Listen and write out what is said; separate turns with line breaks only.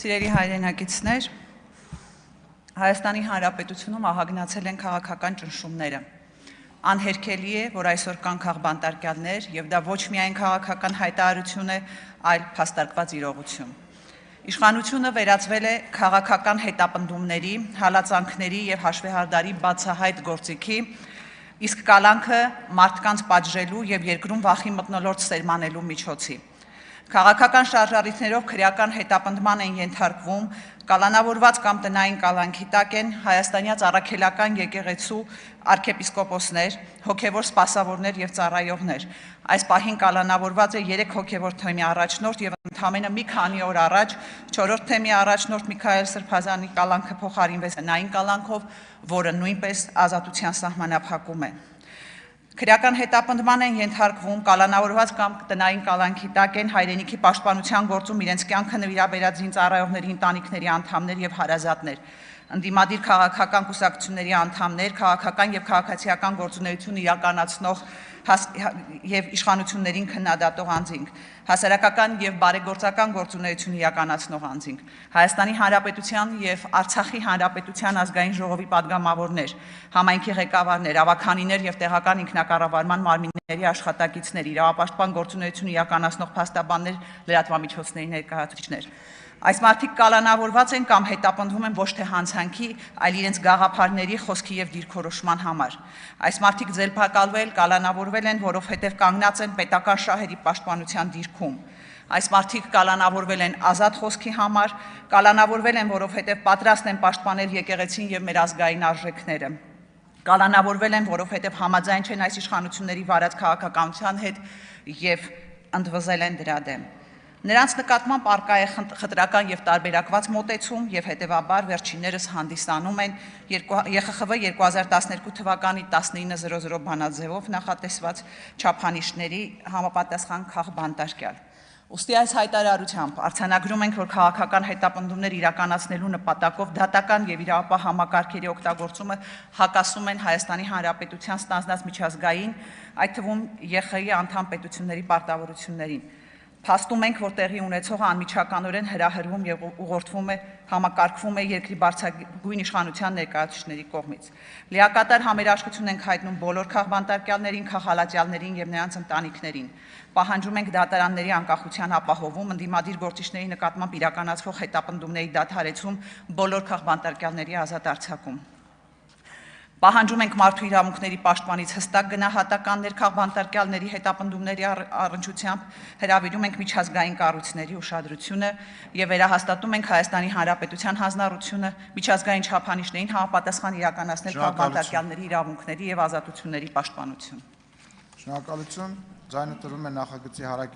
Սիրելի հայրենակիցներ, Հայաստանի Հանրապետությունում ահագնացել են քաղաքական ճնշումները։ Անհերքելի է, որ այսօր կան քաղբանտարկյալներ, եւ դա ոչ միայն քաղաքական հայտարարություն է, այլ փաստարկված իրողություն։ Իշխանությունը վերածվել է քաղաքական հետապնդումների, հալածանքների եւ հաշվեհարդարի բացահայտ գործիքի, իսկ կալանքը մարդկանց պատժելու եւ երկրում վախի մթնոլորտ սերմանելու միջոցի։ Քաղաքական շարժառիթներով քրեական հետապնդման են ենթարկվում, կալանավորված կամ տնային կալանքի տակ են հայաստանյաց առաքելական եկեղեցու արքեպիսկոպոսներ, հոգևոր սպասավորներ եւ ծառայողներ։ Այս պահին կալանավորված է 3 հոգևոր թեմի առաջնորդ եւ ընդամենը մի քանի օր առաջ 4-րդ թեմի առաջնորդ Միքայել Սրբազանի կալանքը փոխարինվեց տնային կալանքով, որը նույնպես ազատության սահմանափակում է։ Քրեական հետապնդման են ենթարկվում, կալանավորված կամ տնային կալանքի տակ են հայրենիքի պաշտպանության գործում իրենց կյանքը նվիրաբերած զինծառայողների ընտանիքների անդամներ եւ հարազատներ, ընդդիմադիր քաղաքական կուսակցությունների անդամներ, քաղաքական եւ քաղաքացիական գործունեություն իրականացնող եւ իշխանություններին քննադատող անձինք, հասարակական եւ բարեգործական գործունեություն իրականացնող անձինք, Հայաստանի Հանրապետության եւ Արցախի Հանրապետության ազգային ժողովի падգամավորներ, համայնքի ղեկավարներ, ավականիներ եւ տեղական ինքնակառավարման մարմինների աշխատակիցներ, իրավապաշտպան գործունեություն իրականացնող փաստաբաններ, լրատվամիջոցների ներկայացուցիչներ։ Այս մարդիկ կալանավորված են կամ հետապնդվում են ոչ թե հանցանքի, այլ իրենց գաղափարների, խոսքի եւ դիրքորոշման համար։ Այս մարդիկ ձերբակալվել, կալանավորվել են, որովհետեւ կանգնած են պետական շահերի պաշտպանության դիրքում։ Այս մարդիկ կալանավորվել են ազատ խոսքի համար, կալանավորվել են, որովհետեւ պատրաստ են պաշտպանել եկեղեցին եւ մեր ազգային արժեքները։ Կալանավորվել են, որովհետեւ համաձայն չեն այս իշխանությունների վարած քաղաքականության հետ եւ ընդվզել են դրա դեմ։ Նրանց նկատմամբ առկա է խտրական եւ տարբերակված մոտեցում եւ հետեւաբար վերջիններս հանդիսանում են ԵԽԽՎ 2012 թվականի 19:00 բանաձևով նախատեսված չափանիշների համապատասխան քաղբանտարկյալ։ Ուստի այս հայտարարությամբ արձանագրում ենք, որ քաղաքական հետապնդումներ իրականացնելու նպատակով դատական եւ իրավապահ համակարգերի օգտագործումը հակասում են Հայաստանի Հանրապետության ստանձնած միջազգային, այդ թվում ԵԽ-ի անդամ պետությունների պարտավորություններին։ Փաստում ենք, որ տեղի ունեցողը անմիջականորեն հրահրվում եւ ուղղորդվում է, համակարգվում է երկրի բարձրագույն իշխանության ներկայացուցիչների կողմից։ Լիակատար համերաշխություն ենք հայտնում բոլոր քաղբանտարկյալներին, քաղհալածյալներին եւ նրանց ընտանիքներին։ Պահանջում ենք դատարանների անկախության ապահովում, ընդդիմադիր գործիչների նկատմամբ իրականացվող հետապնդումների դադարեցում, բոլոր քաղբանտարկյալների ազատ արձակում։ Պահանջում ենք մարդու իրավունքների պաշտպանից հստակ գնահատականներ քաղբանտարկյալների հետապնդումների առնչությամբ, հրավիրում ենք միջազգային կառույցների ուշադրությունը եւ վերահաստատում ենք Հայաստանի Հանրապետության հանձնառությունը միջազգային չափանիշներին համապատասխան իրականացնել քաղբանտարկյալների իրավունքների եւ ազատությունների պաշտպանություն։
Շնորհակալություն, ձայնը տրվում է նախագծի հարակից